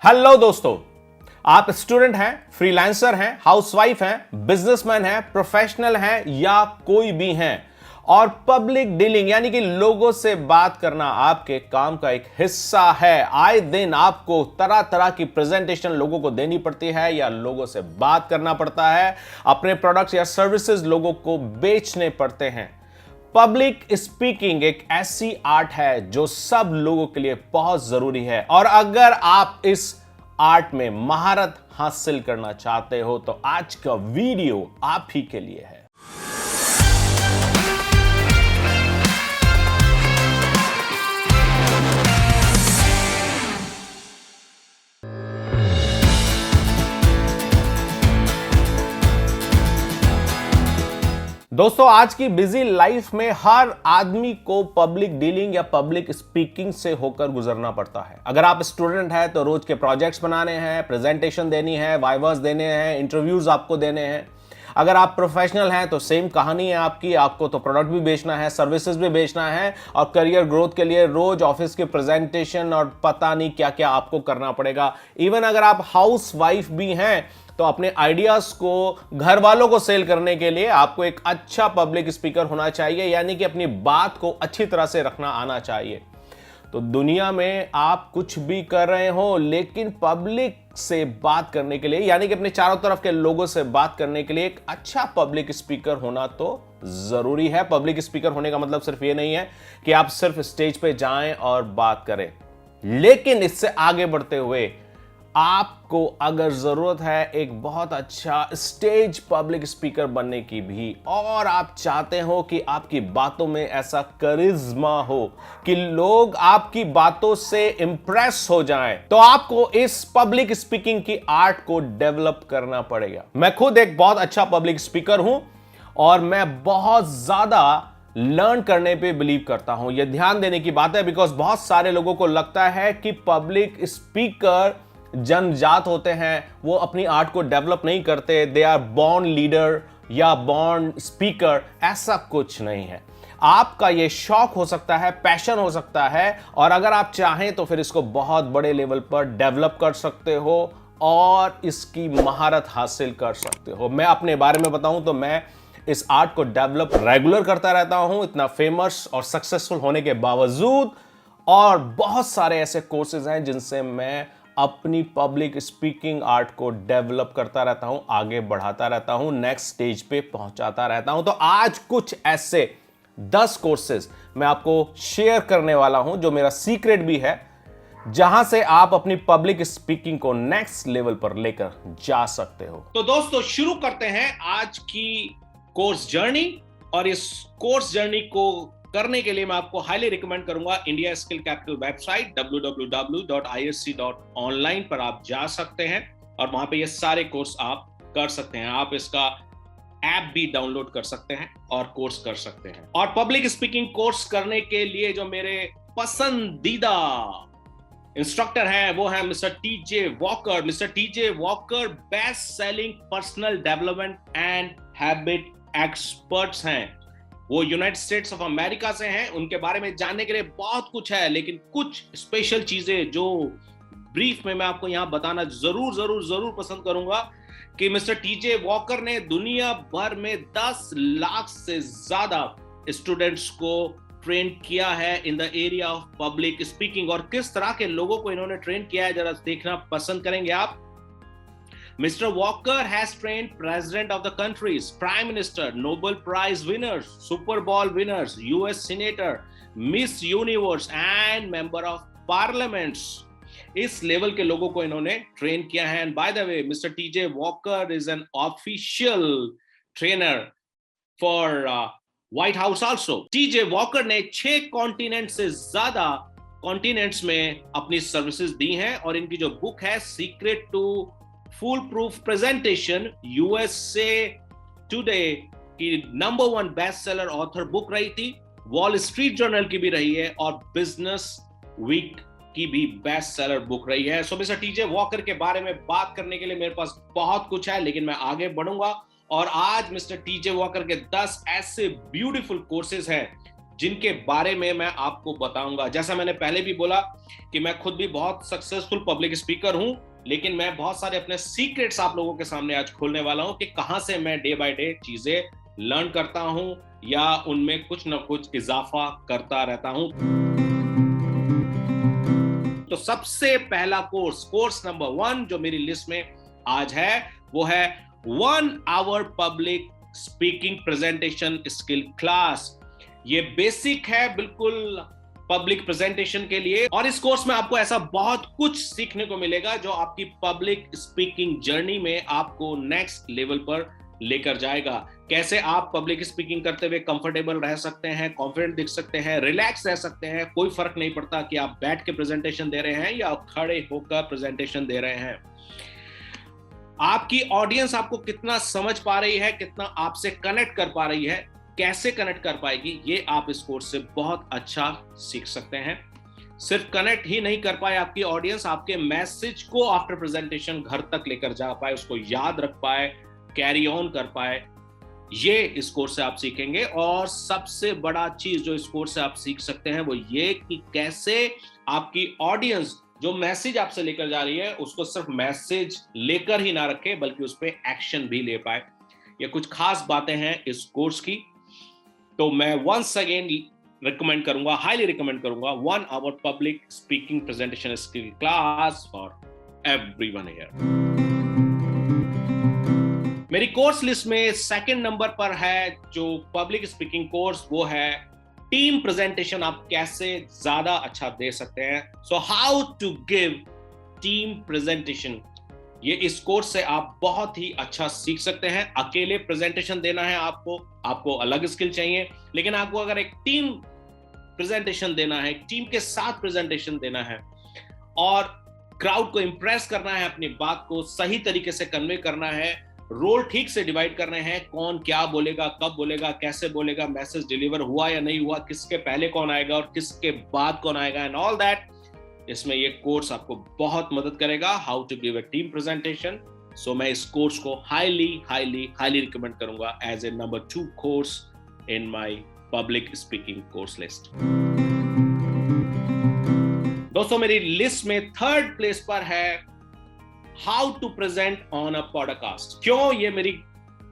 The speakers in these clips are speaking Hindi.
हेलो दोस्तों, आप स्टूडेंट हैं, फ्रीलांसर हैं, हाउसवाइफ हैं, बिजनेसमैन हैं, प्रोफेशनल हैं या कोई भी हैं और पब्लिक डीलिंग यानी कि लोगों से बात करना आपके काम का एक हिस्सा है। आए दिन आपको तरह तरह की प्रेजेंटेशन लोगों को देनी पड़ती है या लोगों से बात करना पड़ता है, अपने प्रोडक्ट्स या सर्विसेज लोगों को बेचने पड़ते हैं। पब्लिक स्पीकिंग एक ऐसी आर्ट है जो सब लोगों के लिए बहुत जरूरी है और अगर आप इस आर्ट में महारत हासिल करना चाहते हो तो आज का वीडियो आप ही के लिए है। दोस्तों, आज की बिजी लाइफ में हर आदमी को पब्लिक डीलिंग या पब्लिक स्पीकिंग से होकर गुजरना पड़ता है। अगर आप स्टूडेंट हैं तो रोज के प्रोजेक्ट्स बनाने हैं, प्रेजेंटेशन देनी है, वाइवास देने हैं, इंटरव्यूज आपको देने हैं। अगर आप प्रोफेशनल हैं तो सेम कहानी है आपकी, आपको तो प्रोडक्ट भी बेचना है, सर्विसेज भी बेचना है और करियर ग्रोथ के लिए रोज ऑफिस की प्रेजेंटेशन और पता नहीं क्या क्या आपको करना पड़ेगा। इवन अगर आप हाउस वाइफ भी हैं तो अपने आइडियाज को घर वालों को सेल करने के लिए आपको एक अच्छा पब्लिक स्पीकर होना चाहिए, यानी कि अपनी बात को अच्छी तरह से रखना आना चाहिए। तो दुनिया में आप कुछ भी कर रहे हो लेकिन पब्लिक से बात करने के लिए यानी कि अपने चारों तरफ के लोगों से बात करने के लिए एक अच्छा पब्लिक स्पीकर होना तो जरूरी है। पब्लिक स्पीकर होने का मतलब सिर्फ ये नहीं है कि आप सिर्फ स्टेज पे जाएं और बात करें, लेकिन इससे आगे बढ़ते हुए आपको अगर जरूरत है एक बहुत अच्छा स्टेज पब्लिक स्पीकर बनने की भी और आप चाहते हो कि आपकी बातों में ऐसा करिश्मा हो कि लोग आपकी बातों से इंप्रेस हो जाएं, तो आपको इस पब्लिक स्पीकिंग की आर्ट को डेवलप करना पड़ेगा। मैं खुद एक बहुत अच्छा पब्लिक स्पीकर हूं और मैं बहुत ज्यादा लर्न करने पे बिलीव करता हूं। यह ध्यान देने की बात है बिकॉज बहुत सारे लोगों को लगता है कि पब्लिक स्पीकर जनजात होते हैं, वो अपनी आर्ट को डेवलप नहीं करते, दे आर बॉर्न लीडर या बॉर्न स्पीकर। ऐसा कुछ नहीं है। आपका ये शौक हो सकता है, पैशन हो सकता है और अगर आप चाहें तो फिर इसको बहुत बड़े लेवल पर डेवलप कर सकते हो और इसकी महारत हासिल कर सकते हो। मैं अपने बारे में बताऊं तो मैं इस आर्ट को डेवलप रेगुलर करता रहता हूं, इतना फेमस और सक्सेसफुल होने के बावजूद, और बहुत सारे ऐसे कोर्सेज हैं जिनसे मैं अपनी पब्लिक स्पीकिंग आर्ट को डेवलप करता रहता हूं, आगे बढ़ाता रहता हूं, नेक्स्ट स्टेज पे पहुंचाता रहता हूं। तो आज कुछ ऐसे 10 कोर्सेज मैं आपको शेयर करने वाला हूं जो मेरा सीक्रेट भी है, जहां से आप अपनी पब्लिक स्पीकिंग को नेक्स्ट लेवल पर लेकर जा सकते हो। तो दोस्तों, शुरू करते हैं आज की कोर्स जर्नी। और इस कोर्स जर्नी को करने के लिए मैं आपको हाईली रिकमेंड करूंगा India skill capital website www.isc.online पर आप जा सकते हैं और वहां पे ये सारे कोर्स आप कर सकते हैं। आप इसका ऐप भी डाउनलोड कर सकते हैं और कोर्स कर सकते हैं। और पब्लिक स्पीकिंग कोर्स करने के लिए जो मेरे पसंदीदा इंस्ट्रक्टर हैं वो है mister TJ walker. Mister TJ walker best selling personal development and habit experts हैं। वो यूनाइटेड स्टेट्स ऑफ अमेरिका से हैं। उनके बारे में जानने के लिए बहुत कुछ है, लेकिन कुछ स्पेशल चीजें जो ब्रीफ में मैं आपको यहां बताना जरूर पसंद करूंगा कि मिस्टर टीजे वॉकर ने दुनिया भर में 10 लाख से ज्यादा स्टूडेंट्स को ट्रेन किया है in the area of public speaking. और किस तरह के लोगों को इन्होंने ट्रेन किया है जरा देखना पसंद करेंगे आप। Mr. Walker has trained President of the countries, Prime Minister, Nobel Prize winners, Super Bowl winners, US Senator, Miss Universe and Member of Parliaments. इस लेवल के लोगों को इन्होंने ट्रेन किया है। And by the way, Mr. TJ Walker is an official trainer for White House also. TJ Walker ने 6 कॉन्टिनेंट से ज्यादा कॉन्टिनेंट्स में अपनी सर्विसेज दी हैं और इनकी जो बुक है secret to full proof presentation USA today की number 1 best seller author book रही थी, वॉल स्ट्रीट जर्नल की भी रही है और बिजनेस वीक की भी बेस्ट सेलर बुक रही है। सो मिस्टर टीजे वॉकर के बारे में बात करने के लिए मेरे पास बहुत कुछ है, लेकिन मैं आगे बढ़ूंगा और आज मिस्टर टीजे वॉकर के 10 ऐसे ब्यूटीफुल कोर्सेज हैं जिनके बारे में मैं आपको बताऊंगा। जैसा मैंने पहले भी बोला कि मैं खुद भी बहुत सक्सेसफुल पब्लिक स्पीकर हूं, लेकिन मैं बहुत सारे अपने सीक्रेट्स आप लोगों के सामने आज खोलने वाला हूं कि कहां से मैं डे बाय डे चीजें लर्न करता हूं या उनमें कुछ ना कुछ इजाफा करता रहता हूं। तो सबसे पहला कोर्स नंबर 1 जो मेरी लिस्ट में आज है, वो है 1 hour public speaking presentation skill class. ये बेसिक है बिल्कुल पब्लिक प्रेजेंटेशन के लिए, और इस कोर्स में आपको ऐसा बहुत कुछ सीखने को मिलेगा जो आपकी पब्लिक स्पीकिंग जर्नी में आपको नेक्स्ट लेवल पर लेकर जाएगा। कैसे आप पब्लिक स्पीकिंग करते हुए कंफर्टेबल रह सकते हैं, कॉन्फिडेंट दिख सकते हैं, रिलैक्स रह सकते हैं। कोई फर्क नहीं पड़ता कि आप बैठ के प्रेजेंटेशन दे रहे हैं या खड़े होकर प्रेजेंटेशन दे रहे हैं। आपकी ऑडियंस आपको कितना समझ पा रही है, कितना आपसे कनेक्ट कर पा रही है, कैसे कनेक्ट कर पाएगी, ये आप इस कोर्स से बहुत अच्छा सीख सकते हैं। सिर्फ कनेक्ट ही नहीं कर पाए आपकी ऑडियंस, आपके मैसेज को आफ्टर प्रेजेंटेशन घर तक लेकर जा पाए, उसको याद रख पाए, कैरी ऑन कर पाए, ये इस कोर्स से आप सीखेंगे। और सबसे बड़ा चीज जो इस कोर्स से आप सीख सकते हैं वो ये कि कैसे आपकी ऑडियंस जो मैसेज आपसे लेकर जा रही है उसको सिर्फ मैसेज लेकर ही ना रखे, बल्कि उस पर एक्शन भी ले पाए। ये कुछ खास बातें हैं इस कोर्स की। तो मैं वंस अगेन रिकमेंड करूंगा, हाईली रिकमेंड करूंगा 1 hour public speaking presentation skill class for everyone here. मेरी कोर्स लिस्ट में सेकंड नंबर पर है जो पब्लिक स्पीकिंग कोर्स, वो है टीम प्रेजेंटेशन आप कैसे ज्यादा अच्छा दे सकते हैं। So how to give team presentation, ये इस कोर्स से आप बहुत ही अच्छा सीख सकते हैं। अकेले प्रेजेंटेशन देना है आपको अलग स्किल चाहिए, लेकिन आपको अगर एक टीम प्रेजेंटेशन देना है, टीम के साथ प्रेजेंटेशन देना है और क्राउड को इंप्रेस करना है, अपनी बात को सही तरीके से कन्वे करना है, रोल ठीक से डिवाइड करने हैं, कौन क्या बोलेगा, कब बोलेगा, कैसे बोलेगा, मैसेज डिलीवर हुआ या नहीं हुआ, किसके पहले कौन आएगा और किसके बाद कौन आएगा, एंड ऑल दैट, इसमें ये कोर्स आपको बहुत मदद करेगा। How to give a team presentation. So मैं इस कोर्स को हाईली रिकमेंड करूंगा as a number 2 course in my public speaking course list. दोस्तों मेरी लिस्ट में थर्ड प्लेस पर है how to present on a podcast. क्यों ये मेरी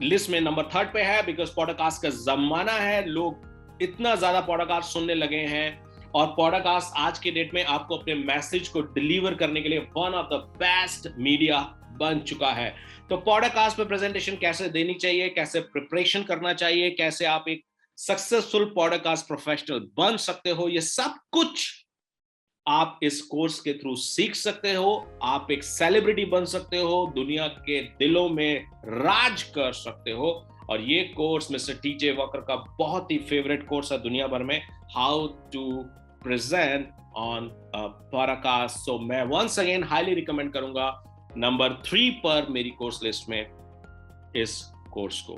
लिस्ट में नंबर 3 पे है? बिकॉज पॉडकास्ट का जमाना है, लोग इतना ज्यादा पॉडकास्ट सुनने लगे हैं और पॉडकास्ट आज के डेट में आपको अपने मैसेज को डिलीवर करने के लिए one of the best media बन चुका है। तो पॉडकास्ट पे प्रेजेंटेशन कैसे देनी चाहिए, कैसे प्रिपरेशन करना चाहिए, कैसे आप एक सक्सेसफुल पॉडकास्ट प्रोफेशनल बन सकते हो, ये सब कुछ आप इस कोर्स के थ्रू सीख सकते हो। आप एक सेलिब्रिटी बन सकते हो, दुनिया के दिलों में राज कर सकते हो। और ये कोर्स मिस्टर टीजे वॉकर का बहुत ही फेवरेट कोर्स है दुनिया भर में, how to present on a podcast. So मैं वंस अगेन हाईली रिकमेंड करूंगा नंबर 3 पर मेरी कोर्स लिस्ट में इस कोर्स को।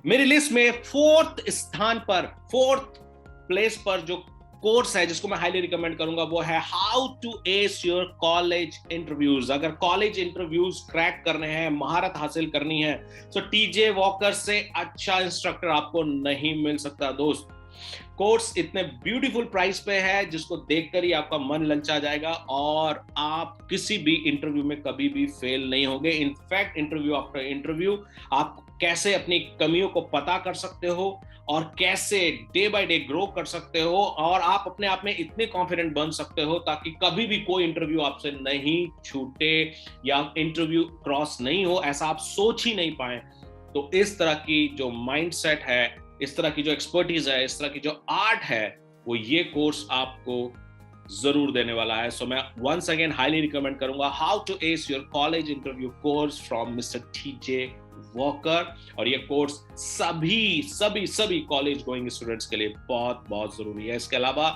मेरी लिस्ट में फोर्थ प्लेस पर जो कोर्स है जिसको मैं हाईली रिकमेंड करूंगा वो है how to ace your college interviews. अगर कॉलेज इंटरव्यूज क्रैक करने हैं, महारत हासिल करनी है, तो टीजे वॉकर से अच्छा इंस्ट्रक्टर आपको नहीं मिल सकता दोस्त। कोर्स इतने ब्यूटीफुल प्राइस पे है जिसको देखकर ही आपका मन ललचा जाएगा और आप किसी भी इंटरव्यू में कभी भी फेल नहीं होंगे। इनफैक्ट इंटरव्यू आफ्टर इंटरव्यू आप कैसे अपनी कमियों को पता कर सकते हो और कैसे डे बाय डे ग्रो कर सकते हो, और आप अपने आप में इतने कॉन्फिडेंट बन सकते हो ताकि कभी भी कोई इंटरव्यू आपसे नहीं छूटे या इंटरव्यू क्रॉस नहीं हो, ऐसा आप सोच ही नहीं पाए। तो इस तरह की जो माइंडसेट है, इस तरह की जो एक्सपर्टीज है, इस तरह की जो आर्ट है, वो ये कोर्स आपको जरूर देने वाला है। सो मैं वंस अगेन हाईली रिकमेंड करूंगा how to ace your college interview course from mister TJ Walker. और ये कोर्स सभी कॉलेज गोइंग स्टूडेंट्स के लिए बहुत बहुत जरूरी है। इसके अलावा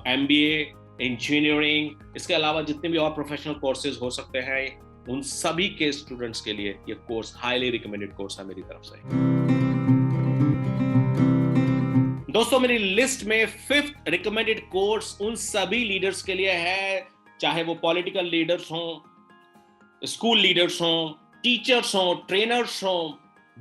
MBA, इंजीनियरिंग, इसके अलावा जितने भी और प्रोफेशनल कोर्सेज हो सकते हैं, उन सभी के स्टूडेंट्स के लिए ये कोर्स हाईली रिकमेंडेड कोर्स है मेरी तरफ से। दोस्तों मेरी लिस्ट में 5th रिकमेंडेड कोर्स उन सभी लीडर्स के लिए है, चाहे वो पॉलिटिकल लीडर्स हों, स्कूल लीडर्स हों, टीचर्स हों, ट्रेनर्स हों,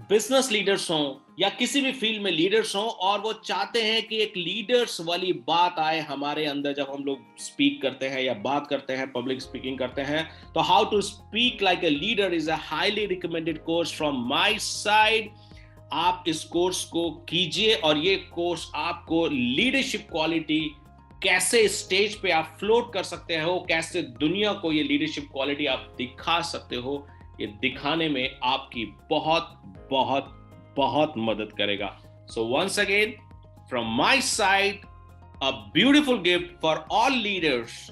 बिजनेस लीडर्स हों, या किसी भी फील्ड में लीडर्स हों और वो चाहते हैं कि एक लीडर्स वाली बात आए हमारे अंदर जब हम लोग स्पीक करते हैं या बात करते हैं, पब्लिक स्पीकिंग करते हैं, तो how to speak like a leader is a highly recommended course from my side. आप इस कोर्स को कीजिए और ये कोर्स आपको लीडरशिप क्वालिटी, कैसे स्टेज पे आप फ्लोट कर सकते हो, कैसे दुनिया को ये लीडरशिप क्वालिटी आप दिखा सकते हो, ये दिखाने में आपकी बहुत बहुत बहुत मदद करेगा। So once again from my side a beautiful gift for all leaders,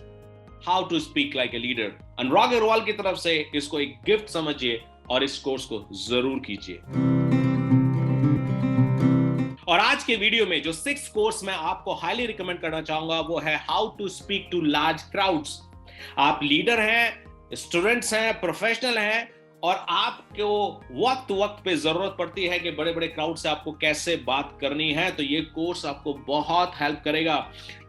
how to speak like a leader. Anurag Agarwal की तरफ से इसको एक गिफ्ट समझिए और इस कोर्स को जरूर कीजिए। और आज के वीडियो में जो 6th कोर्स मैं आपको हाईली रिकमेंड करना चाहूंगा वो है how to speak to large crowds. आप लीडर हैं, स्टूडेंट्स हैं, प्रोफेशनल हैं और आपको वक्त वक्त पे जरूरत पड़ती है कि बड़े बड़े क्राउड से आपको कैसे बात करनी है, तो ये कोर्स आपको बहुत हेल्प करेगा।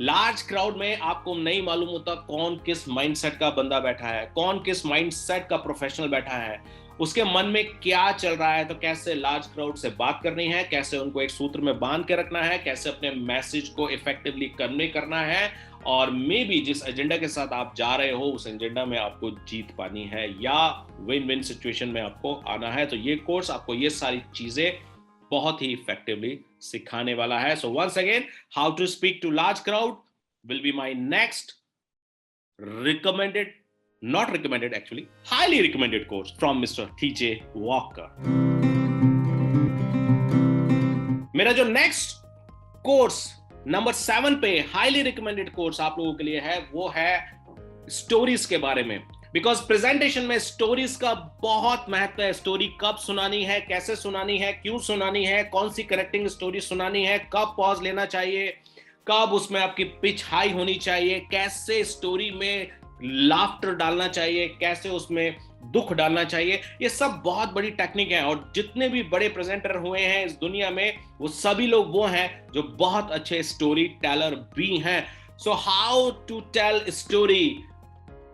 लार्ज क्राउड में आपको नहीं मालूम होता कौन किस माइंडसेट का बंदा बैठा है, कौन किस माइंडसेट का प्रोफेशनल बैठा है, उसके मन में क्या चल रहा है, तो कैसे लार्ज क्राउड से बात करनी है, कैसे उनको एक सूत्र में बांध के रखना है, कैसे अपने मैसेज को इफेक्टिवली कन्वे करना है और मे बी जिस एजेंडा के साथ आप जा रहे हो उस एजेंडा में आपको जीत पानी है या विन विन सिचुएशन में आपको आना है। तो ये कोर्स आपको ये सारी चीजें बहुत ही इफेक्टिवली सिखाने वाला है। So once again, how to speak to large crowd will be my next recommended, not recommended actually, highly recommended course from Mr. TJ Walker. मेरा जो नेक्स्ट कोर्स नंबर 7 पे हाईली रिकमेंडेड कोर्स आप लोगों के लिए है वो है स्टोरीज के बारे में। बिकॉज प्रेजेंटेशन में स्टोरीज का बहुत महत्व है। स्टोरी कब सुनानी है, कैसे सुनानी है, क्यों सुनानी है, कौन सी कनेक्टिंग स्टोरी सुनानी है, कब पॉज लेना चाहिए, कब उसमें आपकी पिच हाई होनी चाहिए, कैसे स्टोरी में लाफ्टर डालना चाहिए, कैसे उसमें दुख डालना चाहिए, ये सब बहुत बड़ी टेक्निक है। और जितने भी बड़े प्रेजेंटर हुए हैं इस दुनिया में वो सभी लोग वो हैं जो बहुत अच्छे स्टोरी टेलर भी हैं। So how to tell story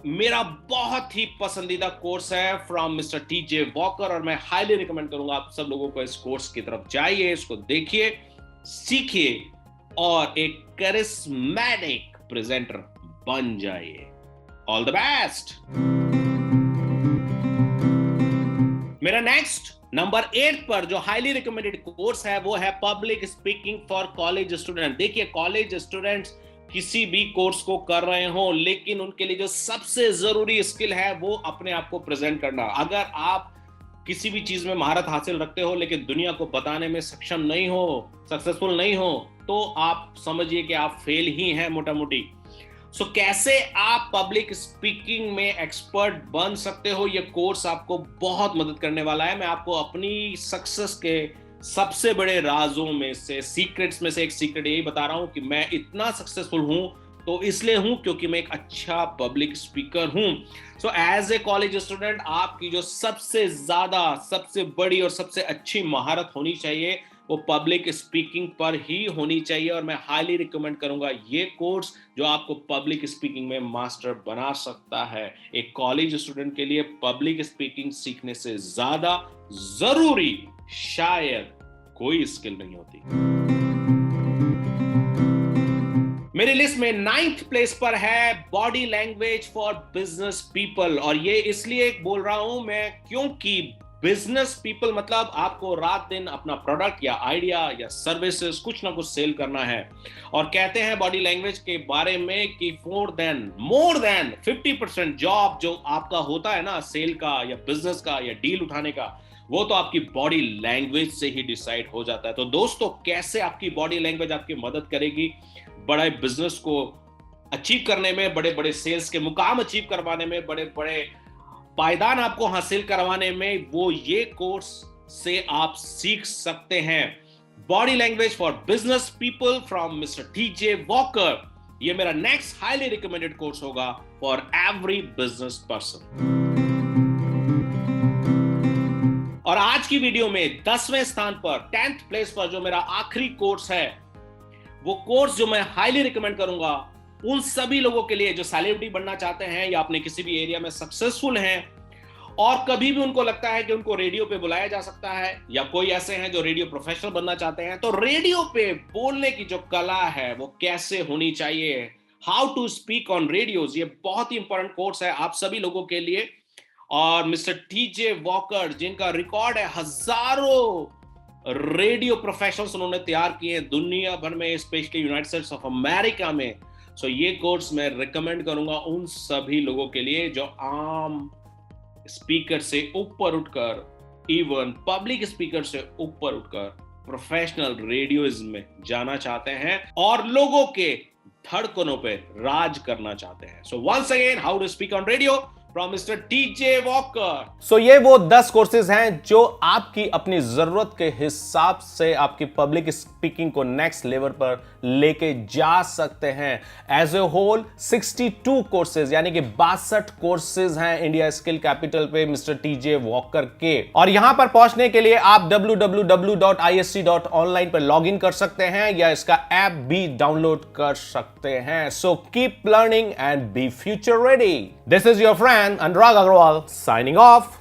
मेरा बहुत ही पसंदीदा कोर्स है फ्रॉम मिस्टर टीजे वॉकर और मैं हाईली रिकमेंड करूंगा आप सब लोगों को इस कोर्स की तरफ जाइए, इसको देखिए, सीखिए और एक करिस्मेटिक प्रेजेंटर बन जाइए। All the best. मेरा नेक्स्ट नंबर 8 पर जो हाईली रिकमेंडेड कोर्स है वो है public speaking for college student. देखिए, कॉलेज स्टूडेंट्स किसी भी कोर्स को कर रहे हो लेकिन उनके लिए जो सबसे जरूरी स्किल है वो अपने आप को प्रेजेंट करना। अगर आप किसी भी चीज में महारत हासिल रखते हो लेकिन दुनिया को बताने में सक्षम नहीं हो, सक्सेसफुल नहीं हो, तो आप समझिए कि आप फेल ही हैं मोटा मोटी। सो कैसे आप पब्लिक स्पीकिंग में एक्सपर्ट बन सकते हो, ये कोर्स आपको बहुत मदद करने वाला है। मैं आपको अपनी सक्सेस के सबसे बड़े राजों में से, सीक्रेट्स में से एक सीक्रेट यही बता रहा हूं कि मैं इतना सक्सेसफुल हूं तो इसलिए हूं क्योंकि मैं एक अच्छा पब्लिक स्पीकर हूं। So as a college student आपकी जो सबसे ज्यादा, सबसे बड़ी और सबसे अच्छी महारत होनी चाहिए वो पब्लिक स्पीकिंग पर ही होनी चाहिए और मैं हाईली रिकमेंड करूंगा ये कोर्स जो आपको पब्लिक स्पीकिंग में मास्टर बना सकता है। एक कॉलेज स्टूडेंट के लिए पब्लिक स्पीकिंग सीखने से ज्यादा जरूरी शायद कोई स्किल नहीं होती। मेरी लिस्ट में 9th प्लेस पर है body language for business people और ये इसलिए बोल रहा हूं मैं क्योंकि बिजनेस पीपल मतलब आपको रात दिन अपना प्रोडक्ट या आइडिया या सर्विसेज कुछ ना कुछ सेल करना है और कहते हैं बॉडी लैंग्वेज के बारे में कि मोर देन 50% जॉब जो आपका होता है ना सेल का या बिजनेस का या डील उठाने का, वो तो आपकी बॉडी लैंग्वेज से ही डिसाइड हो जाता है। तो दोस्तों, कैसे आपकी बॉडी लैंग्वेज आपकी मदद करेगी बड़े बिजनेस को अचीव करने में, बड़े बड़े सेल्स के मुकाम अचीव करवाने में, बड़े बड़े पायदान आपको हासिल करवाने में, वो ये कोर्स से आप सीख सकते हैं। Body language for business people from mister TJ walker, ये मेरा नेक्स्ट हाईली रिकमेंडेड कोर्स होगा फॉर एवरी बिजनेस पर्सन। और आज की वीडियो में 10वें स्थान पर 10th प्लेस पर जो मेरा आखिरी कोर्स है, वो कोर्स जो मैं हाईली रिकमेंड करूंगा उन सभी लोगों के लिए जो सेलिब्रिटी बनना चाहते हैं या अपने किसी भी एरिया में सक्सेसफुल हैं और कभी भी उनको लगता है कि उनको रेडियो पे बुलाया जा सकता है, या कोई ऐसे हैं जो रेडियो प्रोफेशनल बनना चाहते हैं, तो रेडियो पे बोलने की जो कला है वो कैसे होनी चाहिए, how to speak on radios, ये बहुत ही इंपॉर्टेंट कोर्स है आप सभी लोगों के लिए। और मिस्टर टीजे वॉकर, जिनका रिकॉर्ड है हजारों रेडियो प्रोफेशनल्स उन्होंने तैयार किए हैं दुनिया भर में, specially United states of America में। सो ये कोर्स मैं रिकमेंड करूंगा उन सभी लोगों के लिए जो आम स्पीकर से ऊपर उठकर, इवन पब्लिक स्पीकर से ऊपर उठकर प्रोफेशनल रेडियोइज्म में जाना चाहते हैं और लोगों के धड़कनों पे राज करना चाहते हैं। So once again, how to speak on radio from mister TJ Walker. So ये वो 10 कोर्सेज हैं जो आपकी अपनी जरूरत के हिसाब से आपकी पब्लिक स्पीकिंग को नेक्स्ट लेवल पर लेके जा सकते हैं। एज ए होल 62 कोर्सेज यानी कि 62 कोर्सेज हैं इंडिया स्किल कैपिटल पे मिस्टर टीजे वॉकर के। और यहां पर पहुंचने के लिए आप www.isc.online पर लॉग इन कर सकते हैं या इसका ऐप भी डाउनलोड कर सकते हैं। So keep learning and B future ready. This is your friend Anurag Agrawal signing off.